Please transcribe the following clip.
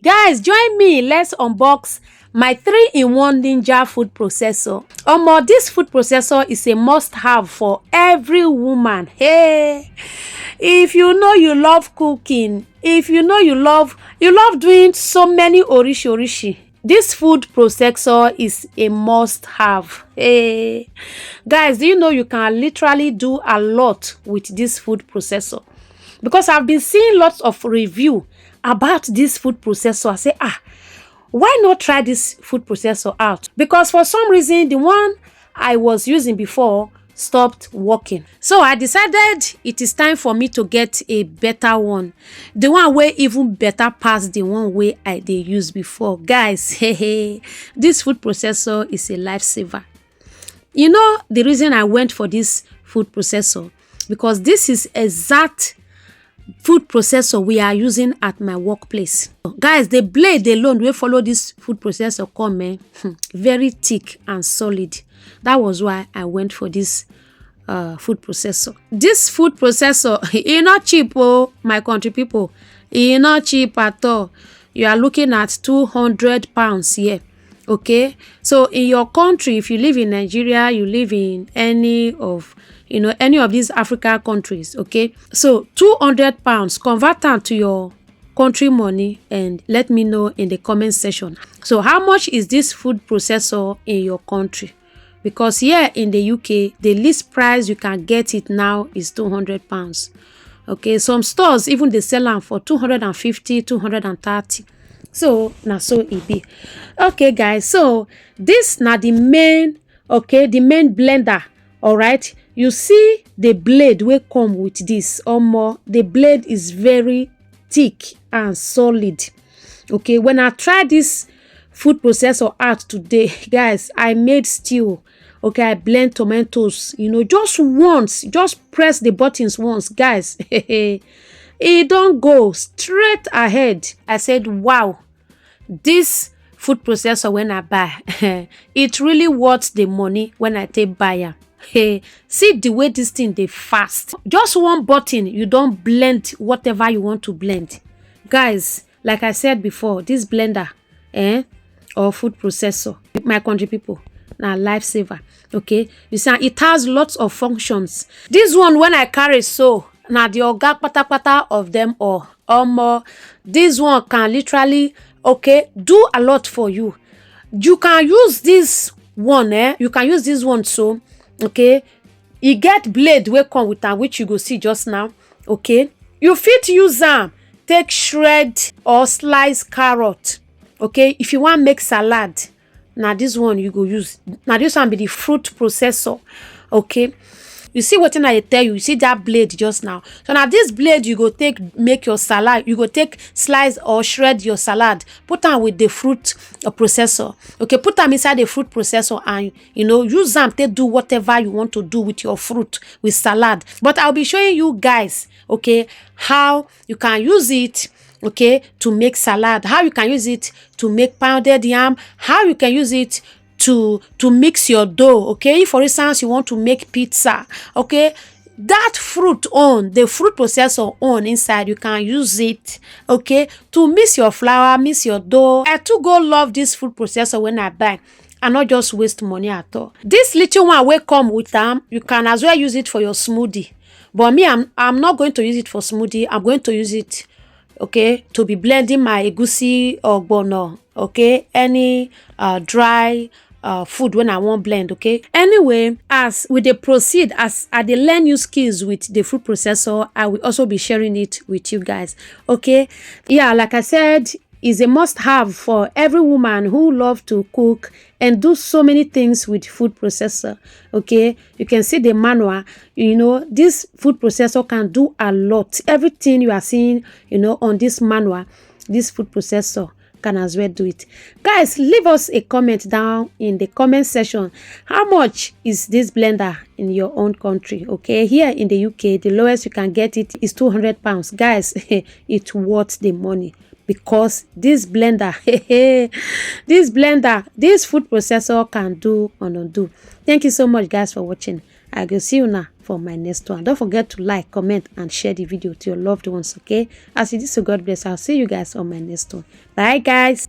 Guys, join me. Let's unbox my 3-in-1 Ninja food processor. This food processor is a must-have for every woman. Hey, if you know you love cooking, if you know you love doing so many orishi, this food processor is a must-have. Hey, guys, do you know you can literally do a lot with this food processor? Because I've been seeing lots of review about this food processor. I say, why not try this food processor out? Because for some reason, the one I was using before stopped working. So I decided it is time for me to get a better one. The one way even better past the one way I did use before. Guys, hey, this food processor is a lifesaver. You know the reason I went for this food processor? Because this is exact food processor we are using at my workplace. Guys, the blade alone will follow this food processor come very thick and solid. That was why I went for this food processor. This food processor is not cheap, oh my country people. It's not cheap at all. You are looking at £200 here. Okay, so in your country, if you live in Nigeria, you live in any of these African countries, okay, so £200, convert that to your country money and let me know in the comment section. So how much is this food processor in your country? Because here in the UK, the least price you can get it now is £200. Okay, some stores even they sell them for 250, 230. So now so it be. Okay, guys, so this now the main blender. All right, you see the blade will come with this or more. The blade is very thick and solid. Okay, when I tried this food processor out today, guys, I made stew. Okay, I blend tomatoes, just once, just press the buttons once, guys. It don't go straight ahead. I said, wow, this food processor when I buy, it really worth the money when I take buyer. Hey, see the way this thing they fast. Just one button, you don't blend whatever you want to blend. Guys, like I said before, this blender or food processor, my country people, now lifesaver. Okay, you see it has lots of functions. This one when I carry so now the oga pata of them or more, this one can literally do a lot for you. You can use this one, you can use this one so you get blade will come with them, which you go see just now. Okay, you fit use them take shred or slice carrot. Okay, if you want make salad, now this one you go use. Now this one be the fruit processor. Okay, you see what I tell you? You see that blade just now. So now this blade you go take make your salad. You go take slice or shred your salad. Put them with the fruit processor. Okay, put them inside the fruit processor and use them to do whatever you want to do with your fruit with salad. But I'll be showing you guys how you can use it to make salad. How you can use it to make pounded yam. How you can use it to mix your dough. Okay, if for instance you want to make pizza, that the fruit processor inside, you can use it to mix your flour, mix your dough. I too go love this food processor when I buy. I not just waste money at all. This little one will come with them. You can as well use it for your smoothie, but me, I'm not going to use it for smoothie. I'm going to use it to be blending my egusi or ogbono, any dry food when I want blend. Anyway, as we proceed, as I learn new skills with the food processor, I will also be sharing it with you guys. Yeah, like I said, is a must-have for every woman who loves to cook and do so many things with food processor. You can see the manual. This food processor can do a lot. Everything you are seeing on this manual, this food processor can as well do it. Guys, leave us a comment down in the comment section. How much is this blender in your own country? Here in the UK, the lowest you can get it is £200. Guys, it's worth the money. Because this blender, this food processor can do and undo. Thank you so much, guys, for watching. I will see you now for my next one. Don't forget to like, comment, and share the video to your loved ones, okay? As it is, so God bless. I'll see you guys on my next one. Bye, guys.